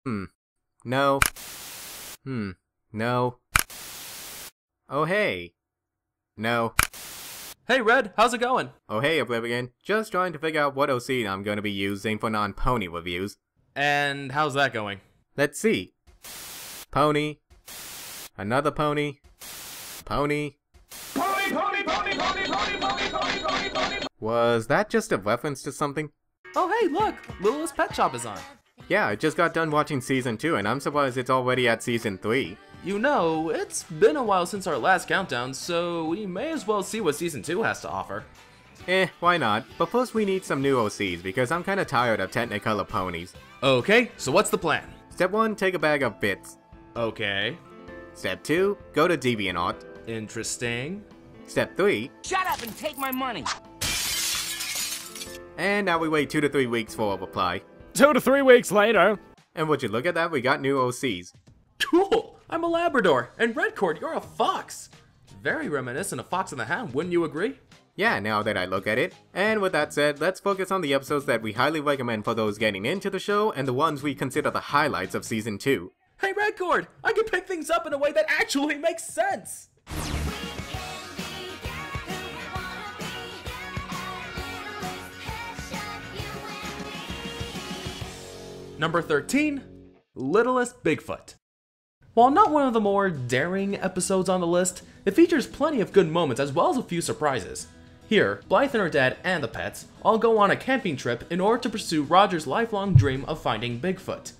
No. No. Oh hey. No. Hey Red, how's it going? Oh hey Oblivion, just trying to figure out what OC I'm going to be using for non-pony reviews. And how's that going? Let's see. Pony. Another pony. Pony. Was that just a reference to something? Oh hey, look! Littlest Pet Shop is on. Yeah, I just got done watching Season 2 and I'm surprised it's already at Season 3. You know, it's been a while since our last countdown, so we may as well see what Season 2 has to offer. Why not? But first we need some new OCs because I'm kinda tired of Technicolor ponies. Okay, so what's the plan? Step 1, take a bag of bits. Okay. Step 2, go to DeviantArt. Interesting. Step 3, shut up and take my money. and now we wait 2 to 3 weeks for a reply. 2 to 3 weeks later. And would you look at that, we got new OCs. Cool! I'm a Labrador, and Redcord, you're a fox! Very reminiscent of Fox and the Hound, wouldn't you agree? Yeah, now that I look at it. And with that said, let's focus on the episodes that we highly recommend for those getting into the show and the ones we consider the highlights of Season 2. Hey Redcord, I can pick things up in a way that actually makes sense! Number 13, Littlest Bigfoot. While not one of the more daring episodes on the list, it features plenty of good moments as well as a few surprises. Here, Blythe and her dad and the pets all go on a camping trip in order to pursue Roger's lifelong dream of finding Bigfoot.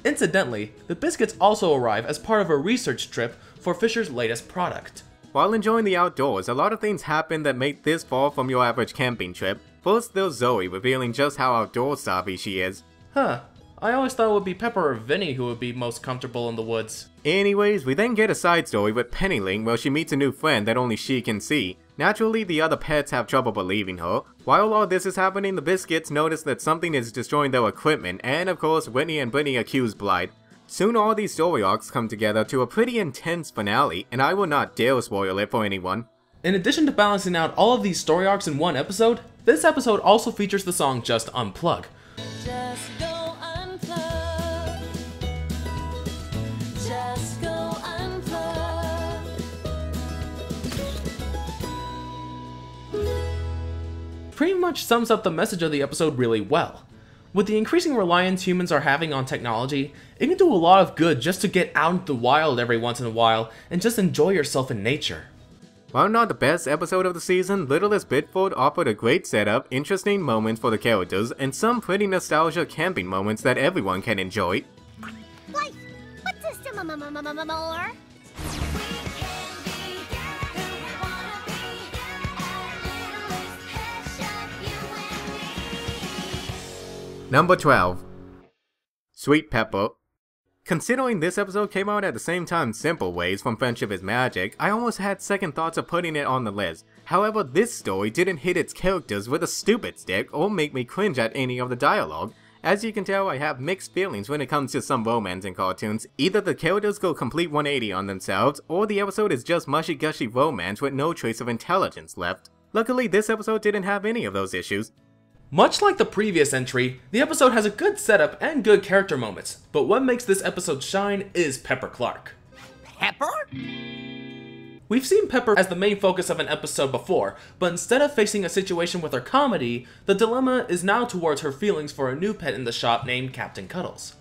Incidentally, the biscuits also arrive as part of a research trip for Fisher's latest product. While enjoying the outdoors, a lot of things happen that make this far from your average camping trip. First, there's Zoe revealing just how outdoor savvy she is. Huh. I always thought it would be Pepper or Vinny who would be most comfortable in the woods. Anyways, we then get a side story with Pennyling where she meets a new friend that only she can see. Naturally, the other pets have trouble believing her. While all this is happening, the biscuits notice that something is destroying their equipment, and of course, Whitney and Brittany accuse Blythe. Soon all these story arcs come together to a pretty intense finale, and I will not dare spoil it for anyone. In addition to balancing out all of these story arcs in one episode, this episode also features the song Just Unplug. Just go unplug. Just go unplug. Pretty much sums up the message of the episode really well. With the increasing reliance humans are having on technology, it can do a lot of good just to get out into the wild every once in a while and just enjoy yourself in nature. While not the best episode of the season, Littlest Bigfoot offered a great setup, interesting moments for the characters, and some pretty nostalgia camping moments that everyone can enjoy. Life, what's this more? Number 12. Sweet Pepper. Considering this episode came out at the same time Simple Ways from Friendship is Magic, I almost had second thoughts of putting it on the list. However, this story didn't hit its characters with a stupid stick or make me cringe at any of the dialogue. As you can tell, I have mixed feelings when it comes to some romance in cartoons. Either the characters go complete 180 on themselves, or the episode is just mushy-gushy romance with no trace of intelligence left. Luckily, this episode didn't have any of those issues. Much like the previous entry, the episode has a good setup and good character moments, but what makes this episode shine is Pepper Clark. Pepper? We've seen Pepper as the main focus of an episode before, but instead of facing a situation with her comedy, the dilemma is now towards her feelings for a new pet in the shop named Captain Cuddles.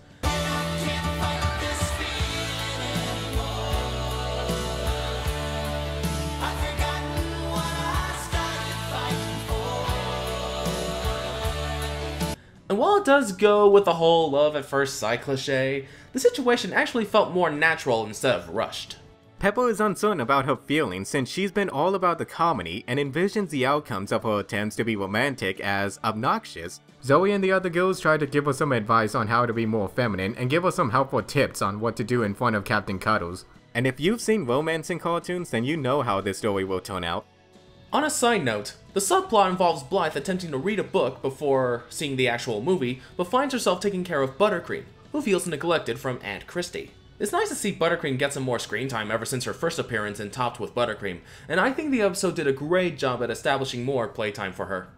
And while it does go with the whole love at first sight cliche, the situation actually felt more natural instead of rushed. Pepper is uncertain about her feelings since she's been all about the comedy and envisions the outcomes of her attempts to be romantic as obnoxious. Zoe and the other girls try to give her some advice on how to be more feminine and give her some helpful tips on what to do in front of Captain Cuddles. And if you've seen romance in cartoons, then you know how this story will turn out. On a side note, the subplot involves Blythe attempting to read a book before seeing the actual movie, but finds herself taking care of Buttercream, who feels neglected from Aunt Christie. It's nice to see Buttercream get some more screen time ever since her first appearance in Topped with Buttercream, and I think the episode did a great job at establishing more playtime for her.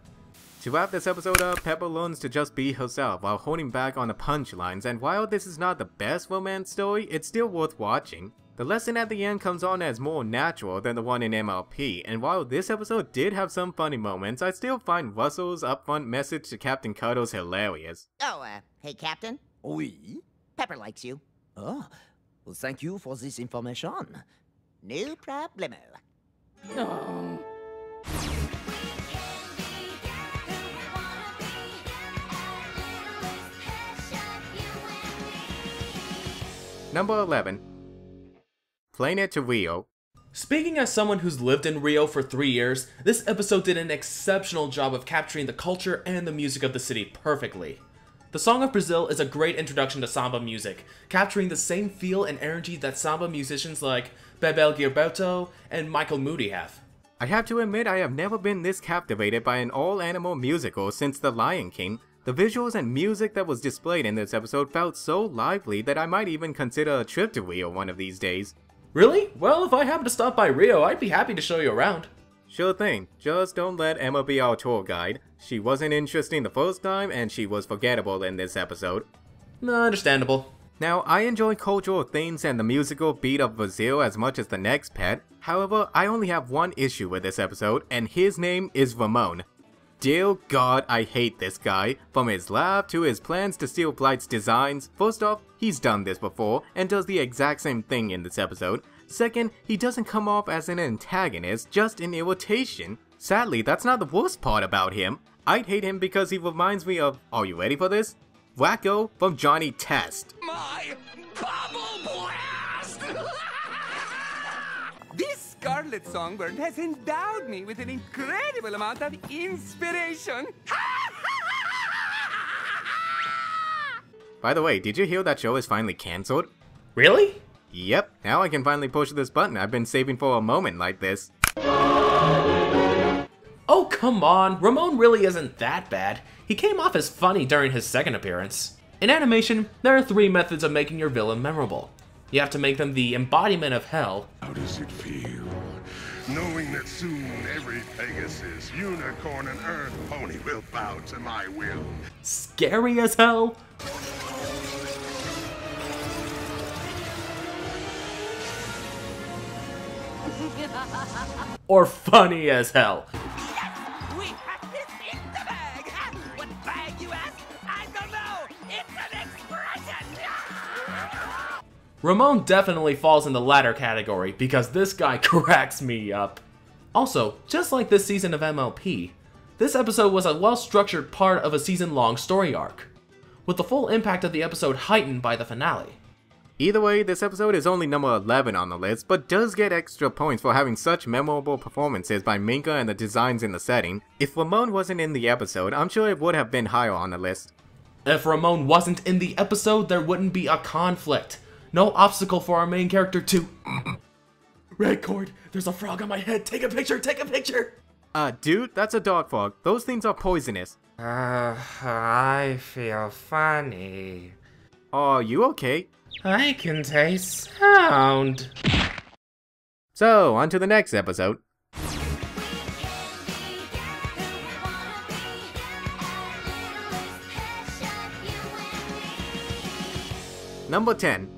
To wrap this episode up, Pepper learns to just be herself while holding back on the punchlines, and while this is not the best romance story, it's still worth watching. The lesson at the end comes on as more natural than the one in MLP, and while this episode did have some funny moments, I still find Russell's upfront message to Captain Cuddles hilarious. Oh, hey, Captain. Oui? Pepper likes you. Oh, well, thank you for this information. No problemo. Oh. Number 11. Playing it to Rio. Speaking as someone who's lived in Rio for 3 years, this episode did an exceptional job of capturing the culture and the music of the city perfectly. The Song of Brazil is a great introduction to samba music, capturing the same feel and energy that samba musicians like Bebel Gilberto and Michael Moody have. I have to admit I have never been this captivated by an all-animal musical since The Lion King. The visuals and music that was displayed in this episode felt so lively that I might even consider a trip to Rio one of these days. Really? Well, if I happen to stop by Rio, I'd be happy to show you around. Sure thing, just don't let Emma be our tour guide. She wasn't interesting the first time and she was forgettable in this episode. Understandable. Now, I enjoy cultural themes and the musical beat of Brazil as much as the next pet. However, I only have one issue with this episode, and his name is Ramon. Dear God, I hate this guy. From his lab to his plans to steal Blight's designs. First off, he's done this before and does the exact same thing in this episode. Second, he doesn't come off as an antagonist, just an irritation. Sadly, that's not the worst part about him. I'd hate him because he reminds me of, are you ready for this? Wacko from Johnny Test. My bubble blast! This Scarlet Songbird has endowed me with an incredible amount of inspiration. By the way, did you hear that show is finally cancelled? Really? Yep, now I can finally push this button I've been saving for a moment like this. Oh, come on. Ramon really isn't that bad. He came off as funny during his second appearance. In animation, there are 3 methods of making your villain memorable. You have to make them the embodiment of hell. How does it feel, knowing that soon every Pegasus, unicorn, and earth pony will bow to my will? Scary as hell? Or funny as hell? We have this in the bag. What bag, you ask? I don't know. It's an expression. Ramon definitely falls in the latter category because this guy cracks me up. Also, just like this season of MLP, this episode was a well-structured part of a season-long story arc, with the full impact of the episode heightened by the finale. Either way, this episode is only number 11 on the list, but does get extra points for having such memorable performances by Minka and the designs in the setting. If Ramon wasn't in the episode, I'm sure it would have been higher on the list. If Ramon wasn't in the episode, there wouldn't be a conflict. No obstacle for our main character to... Red cord, there's a frog on my head, take a picture, take a picture! Dude, that's a dog frog. Those things are poisonous. I feel funny. Are you okay? I can taste sound. So, on to the next episode. Number 10.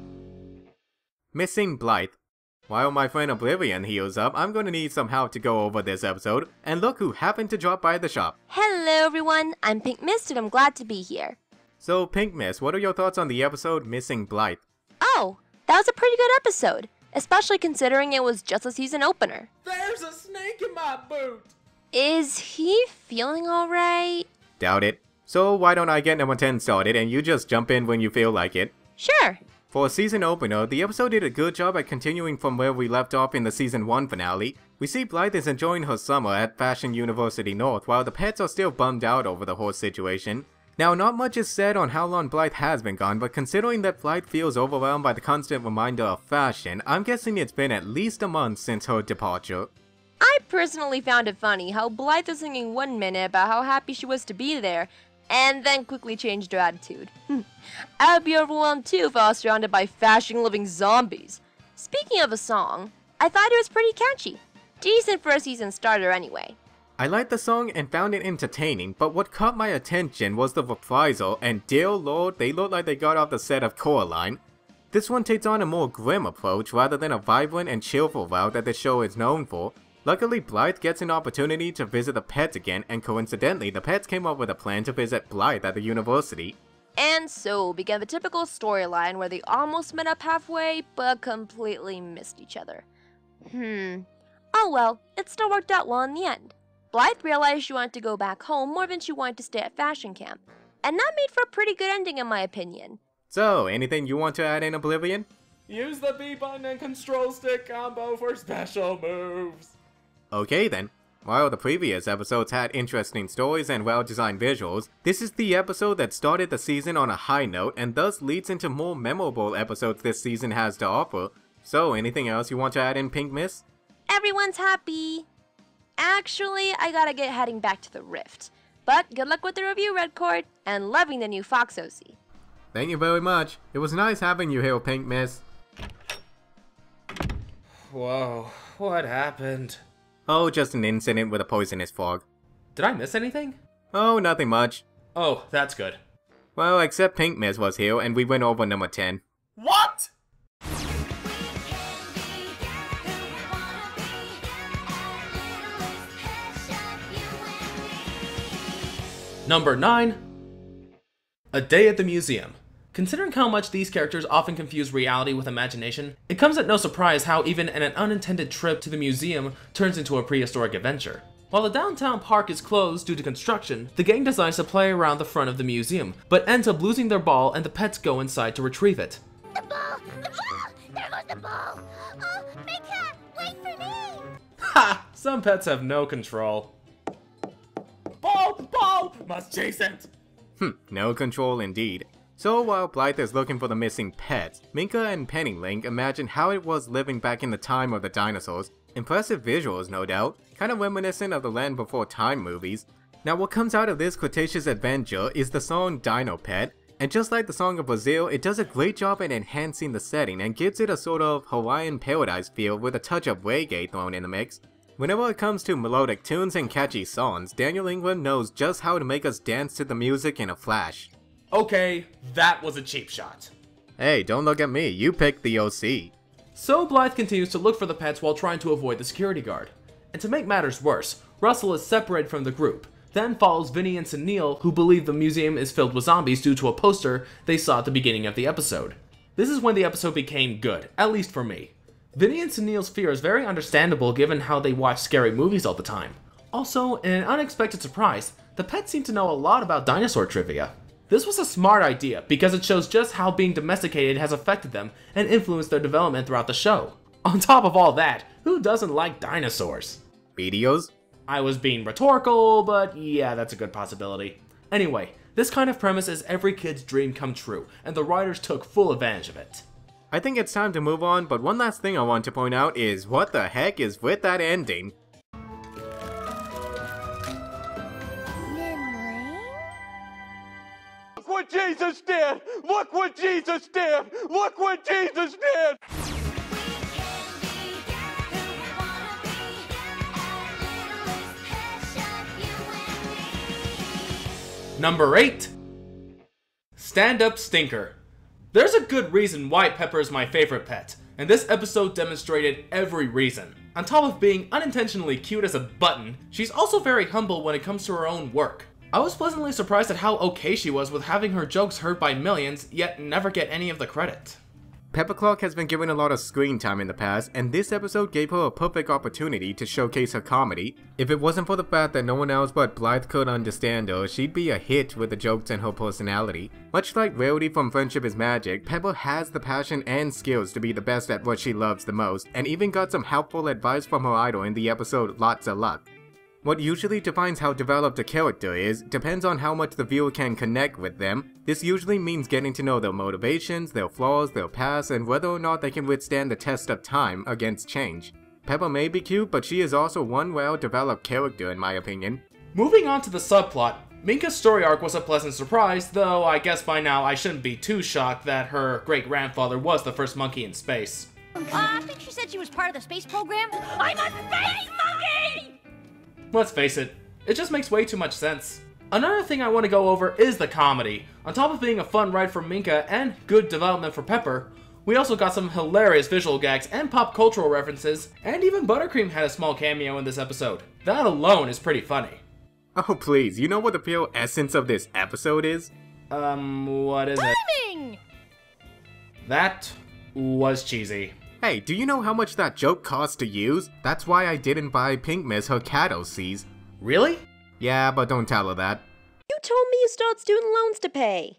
Missing Blythe. While my friend Oblivion heals up, I'm gonna need some help to go over this episode, and look who happened to drop by the shop. Hello everyone, I'm Pink Mist and I'm glad to be here. So, Pink Mist, what are your thoughts on the episode Missing Blythe? Oh, that was a pretty good episode, especially considering it was just a season opener. There's a snake in my boot! Is he feeling alright? Doubt it. So why don't I get number 10 started and you just jump in when you feel like it? Sure. For a season opener, the episode did a good job at continuing from where we left off in the season 1 finale. We see Blythe is enjoying her summer at Fashion University North while the pets are still bummed out over the horse situation. Now, not much is said on how long Blythe has been gone, but considering that Blythe feels overwhelmed by the constant reminder of fashion, I'm guessing it's been at least a month since her departure. I personally found it funny how Blythe was singing one minute about how happy she was to be there, and then quickly changed her attitude. I'd be overwhelmed too if I was surrounded by fashion-loving zombies. Speaking of a song, I thought it was pretty catchy. Decent for a season starter anyway. I liked the song and found it entertaining, but what caught my attention was the reprisal, and dear lord, they look like they got off the set of Coraline. This one takes on a more grim approach rather than a vibrant and cheerful route that the show is known for. Luckily, Blythe gets an opportunity to visit the pets again, and coincidentally, the pets came up with a plan to visit Blythe at the university. And so began the typical storyline where they almost met up halfway, but completely missed each other. Oh well, it still worked out well in the end. Blythe realized she wanted to go back home more than she wanted to stay at fashion camp, and that made for a pretty good ending in my opinion. So, anything you want to add in, Oblivion? Use the B button and control stick combo for special moves. Okay then. While the previous episodes had interesting stories and well-designed visuals, this is the episode that started the season on a high note and thus leads into more memorable episodes this season has to offer. So, anything else you want to add in, Pink Miss? Everyone's happy. Actually, I gotta get heading back to the Rift. But good luck with the review, Redcord, and loving the new Fox OC. Thank you very much. It was nice having you here, Pink Miss. Whoa, what happened? Oh, just an incident with a poisonous frog. Did I miss anything? Oh, nothing much. Oh, that's good. Well, except Pink Miss was here and we went over number 10. What?! Number 9. A Day at the Museum. Considering how much these characters often confuse reality with imagination, it comes at no surprise how even an unintended trip to the museum turns into a prehistoric adventure. While the downtown park is closed due to construction, the gang decides to play around the front of the museum, but ends up losing their ball and the pets go inside to retrieve it. The ball! The ball! There goes the ball! Oh, big cat, wait for me! Ha! Some pets have no control. Ball! Ball! Must chase it! No control indeed. So while Blythe is looking for the missing pets, Minka and Penny Link imagine how it was living back in the time of the dinosaurs. Impressive visuals, no doubt, kind of reminiscent of the Land Before Time movies. Now what comes out of this Cretaceous adventure is the song Dino Pet, and just like the Song of Brazil, it does a great job at enhancing the setting and gives it a sort of Hawaiian paradise feel with a touch of reggae thrown in the mix. Whenever it comes to melodic tunes and catchy songs, Daniel England knows just how to make us dance to the music in a flash. Okay, that was a cheap shot. Hey, don't look at me, you picked the OC. So Blythe continues to look for the pets while trying to avoid the security guard. And to make matters worse, Russell is separated from the group, then follows Vinny and Sunil, who believe the museum is filled with zombies due to a poster they saw at the beginning of the episode. This is when the episode became good, at least for me. Vinny and Sunil's fear is very understandable given how they watch scary movies all the time. Also, in an unexpected surprise, the pets seem to know a lot about dinosaur trivia. This was a smart idea because it shows just how being domesticated has affected them and influenced their development throughout the show. On top of all that, who doesn't like dinosaurs? Videos? I was being rhetorical, but yeah, that's a good possibility. Anyway, this kind of premise is every kid's dream come true, and the writers took full advantage of it. I think it's time to move on, but one last thing I want to point out is what the heck is with that ending? Look what Jesus did! Look what Jesus did! Look what Jesus did! Number 8. Stand-Up Stinker. There's a good reason why Pepper is my favorite pet, and this episode demonstrated every reason. On top of being unintentionally cute as a button, she's also very humble when it comes to her own work. I was pleasantly surprised at how okay she was with having her jokes heard by millions, yet never get any of the credit. Pepperclock has been given a lot of screen time in the past, and this episode gave her a perfect opportunity to showcase her comedy. If it wasn't for the fact that no one else but Blythe could understand her, she'd be a hit with the jokes and her personality. Much like Rarity from Friendship is Magic, Pepper has the passion and skills to be the best at what she loves the most, and even got some helpful advice from her idol in the episode Lots of Luck. What usually defines how developed a character is depends on how much the viewer can connect with them. This usually means getting to know their motivations, their flaws, their past, and whether or not they can withstand the test of time against change. Pepper may be cute, but she is also one well-developed character in my opinion. Moving on to the subplot, Minka's story arc was a pleasant surprise, though I guess by now I shouldn't be too shocked that her great-grandfather was the first monkey in space. I think she said she was part of the space program. I'm a space monkey! Let's face it, it just makes way too much sense. Another thing I want to go over is the comedy. On top of being a fun ride for Minka and good development for Pepper, we also got some hilarious visual gags and pop cultural references, and even Buttercream had a small cameo in this episode. That alone is pretty funny. Oh please, you know what the real essence of this episode is? What is it? Timing! That was cheesy. Hey, do you know how much that joke cost to use? That's why I didn't buy Pink Miss her Cato C's. Really? Yeah, but don't tell her that. You told me you still had student loans to pay.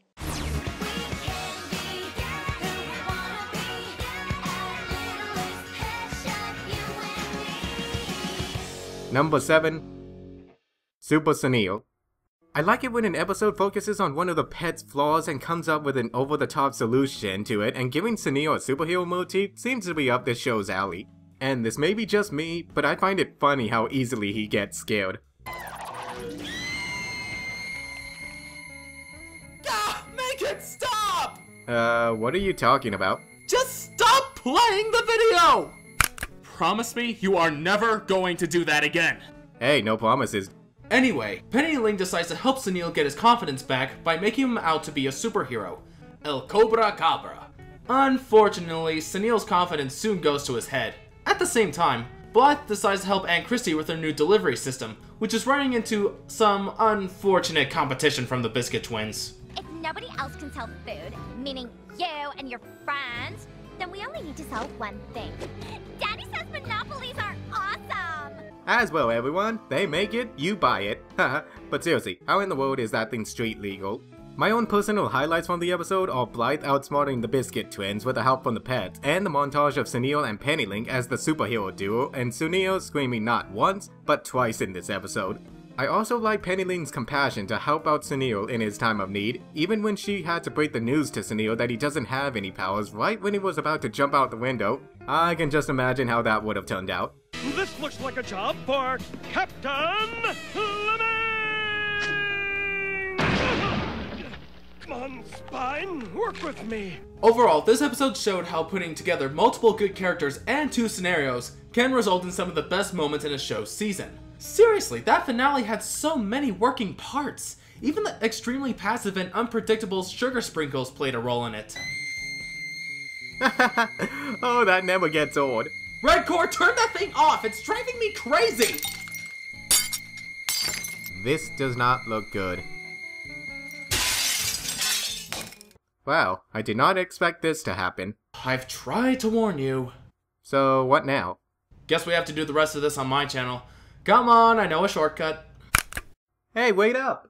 Number 7. Super Sunil. I like it when an episode focuses on one of the pet's flaws and comes up with an over-the-top solution to it, and giving Sunil a superhero motif seems to be up this show's alley. And this may be just me, but I find it funny how easily he gets scared. Ah, make it stop! What are you talking about? Just stop playing the video! Promise me you are never going to do that again. Hey, no promises. Anyway, Penny Ling decides to help Sunil get his confidence back by making him out to be a superhero, El Cobra Cabra. Unfortunately, Sunil's confidence soon goes to his head. At the same time, Blythe decides to help Aunt Christie with her new delivery system, which is running into some unfortunate competition from the Biscuit Twins. If nobody else can sell food, meaning you and your friends, then we only need to sell one thing. Daddy says monopolies are awesome! As well, everyone. They make it, you buy it. Haha. But seriously, how in the world is that thing street legal? My own personal highlights from the episode are Blythe outsmarting the Biscuit Twins with the help from the pets, and the montage of Sunil and Pennylink as the superhero duo, and Sunil screaming not once, but twice in this episode. I also like Pennylink's compassion to help out Sunil in his time of need, even when she had to break the news to Sunil that he doesn't have any powers right when he was about to jump out the window. I can just imagine how that would have turned out. This looks like a job for Captain Lemming! Come on, Spine, work with me! Overall, this episode showed how putting together multiple good characters and 2 scenarios can result in some of the best moments in a show's season. Seriously, that finale had so many working parts. Even the extremely passive and unpredictable Sugar Sprinkles played a role in it. Oh, that never gets old. Redcore, turn that thing off! It's driving me crazy! This does not look good. Wow, I did not expect this to happen. I've tried to warn you. So, what now? Guess we have to do the rest of this on my channel. Come on, I know a shortcut. Hey, wait up!